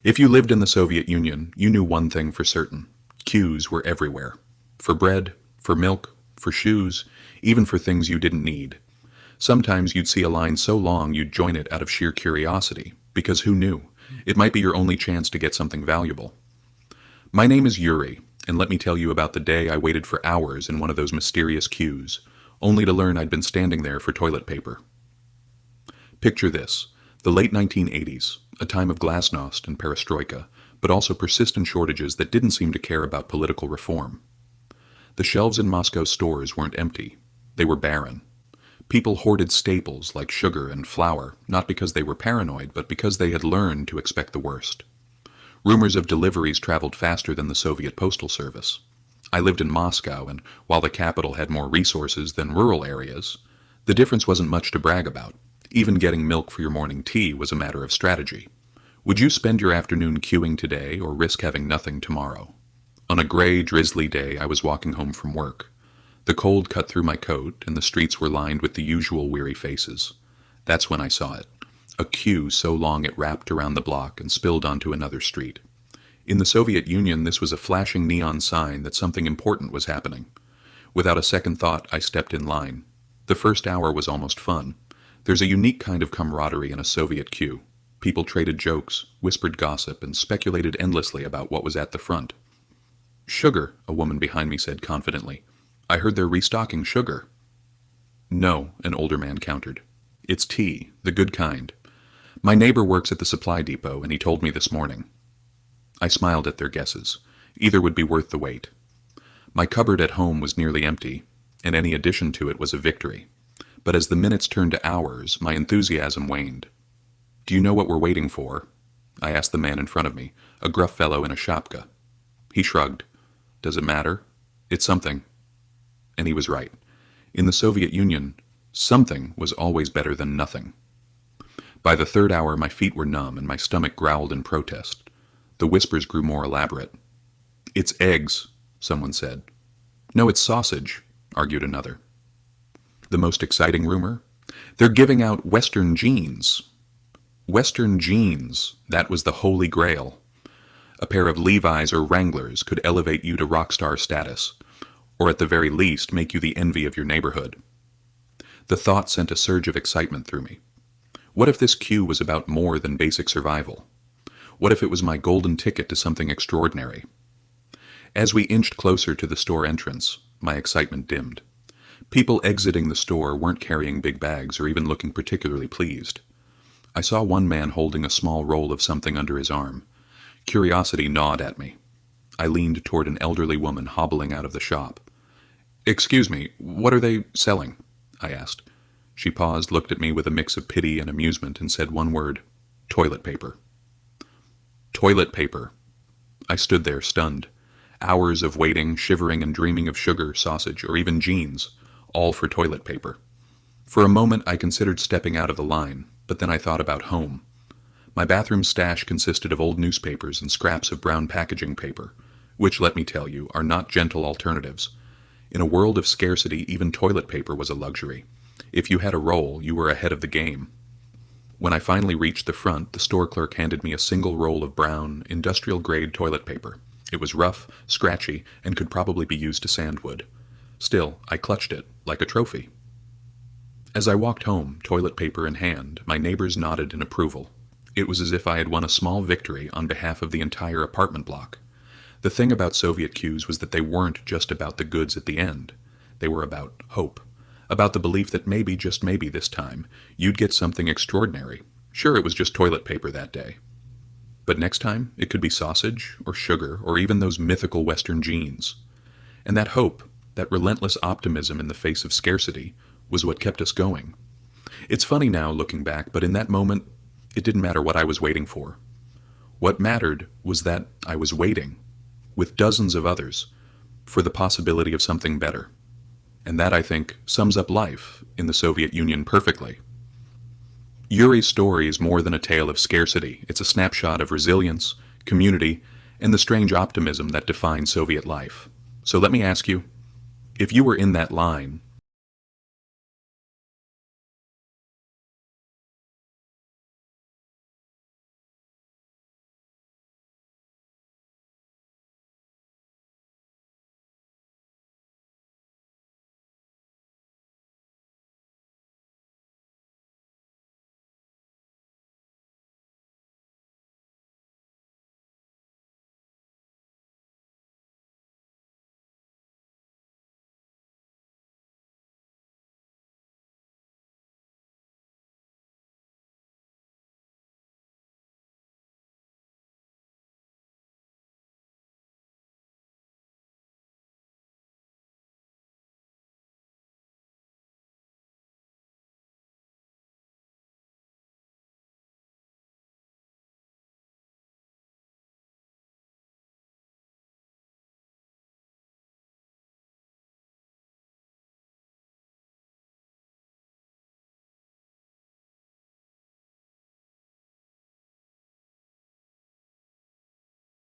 If you lived in the Soviet Union, you knew one thing for certain. Queues were everywhere. For bread, for milk, for shoes, even for things you didn't need. Sometimes you'd see a line so long you'd join it out of sheer curiosity, because who knew? It might be your only chance to get something valuable. My name is Yuri, and let me tell you about the day I waited for hours in one of those mysterious queues, only to learn I'd been standing there for toilet paper. Picture this, the late 1980s, a time of glasnost and perestroika, but also persistent shortages that didn't seem to care about political reform. The shelves in Moscow's stores weren't empty. They were barren. People hoarded staples like sugar and flour, not because they were paranoid, but because they had learned to expect the worst. Rumors of deliveries traveled faster than the Soviet postal service. I lived in Moscow, and while the capital had more resources than rural areas, the difference wasn't much to brag about. Even getting milk for your morning tea was a matter of strategy. Would you spend your afternoon queuing today or risk having nothing tomorrow? On a gray, drizzly day, I was walking home from work. The cold cut through my coat, and the streets were lined with the usual weary faces. That's when I saw it. A queue so long it wrapped around the block and spilled onto another street. In the Soviet Union, this was a flashing neon sign that something important was happening. Without a second thought, I stepped in line. The first hour was almost fun. There's a unique kind of camaraderie in a Soviet queue. People traded jokes, whispered gossip, and speculated endlessly about what was at the front. "Sugar," a woman behind me said confidently. "I heard they're restocking sugar." "No," an older man countered. "It's tea, the good kind. My neighbor works at the supply depot, and he told me this morning." I smiled at their guesses. Either would be worth the wait. My cupboard at home was nearly empty, and any addition to it was a victory. But as the minutes turned to hours, my enthusiasm waned. "Do you know what we're waiting for?" I asked the man in front of me, a gruff fellow in a shapka. He shrugged. "Does it matter? It's something." And he was right. In the Soviet Union, something was always better than nothing. By the third hour, my feet were numb and my stomach growled in protest. The whispers grew more elaborate. "It's eggs," someone said. "No, it's sausage," argued another. The most exciting rumor? They're giving out Western jeans. Western jeans, that was the holy grail. A pair of Levi's or Wranglers could elevate you to rock star status, or at the very least make you the envy of your neighborhood. The thought sent a surge of excitement through me. What if this queue was about more than basic survival? What if it was my golden ticket to something extraordinary? As we inched closer to the store entrance, my excitement dimmed. People exiting the store weren't carrying big bags or even looking particularly pleased. I saw one man holding a small roll of something under his arm. Curiosity gnawed at me. I leaned toward an elderly woman hobbling out of the shop. "Excuse me, what are they selling?" I asked. She paused, looked at me with a mix of pity and amusement, and said one word: "Toilet paper." Toilet paper. I stood there, stunned. Hours of waiting, shivering, and dreaming of sugar, sausage, or even jeans, all for toilet paper. For a moment I considered stepping out of the line, but then I thought about home. My bathroom stash consisted of old newspapers and scraps of brown packaging paper, which, let me tell you, are not gentle alternatives. In a world of scarcity, even toilet paper was a luxury. If you had a roll, you were ahead of the game. When I finally reached the front, the store clerk handed me a single roll of brown, industrial-grade toilet paper. It was rough, scratchy, and could probably be used to sandwood. Still, I clutched it, like a trophy. As I walked home, toilet paper in hand, my neighbors nodded in approval. It was as if I had won a small victory on behalf of the entire apartment block. The thing about Soviet queues was that they weren't just about the goods at the end. They were about hope. About the belief that maybe, just maybe this time, you'd get something extraordinary. Sure, it was just toilet paper that day. But next time, it could be sausage, or sugar, or even those mythical Western jeans. And that hope, that relentless optimism in the face of scarcity, was what kept us going. It's funny now, looking back, but in that moment, it didn't matter what I was waiting for. What mattered was that I was waiting, with dozens of others, for the possibility of something better. And that, I think, sums up life in the Soviet Union perfectly. Yuri's story is more than a tale of scarcity. It's a snapshot of resilience, community, and the strange optimism that defines Soviet life. So let me ask you, if you were in that line,